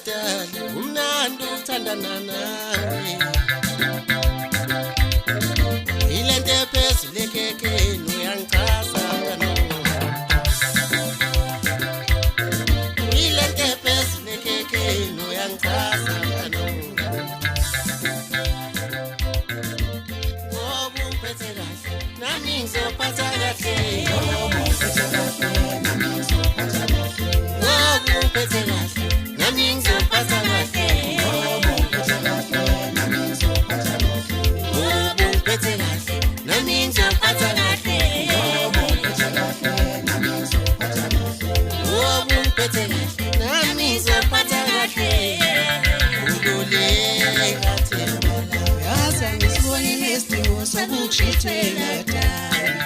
dala umnandi uthandana nawe ilento ephezulu ekekeni uyangichaza mntana ilento ephezulu ekekeni uyangichaza mntana ngoba umphethe kahle nami ngizophatha kahle ngoba umphethe kahle nami ngizophatha kahle ngoba umphethe kahle nami ngizophatha kahle ngoba umphethe kahle nami ngizophatha kahle ngoba umphethe kahle nami ngizophatha kahle ngoba umphethe kahle nami ngizophatha kahle ngoba umphethe kahle nami ngizophatha kahle ululeka themba yazi angisibonile isidingo sokukushithela dala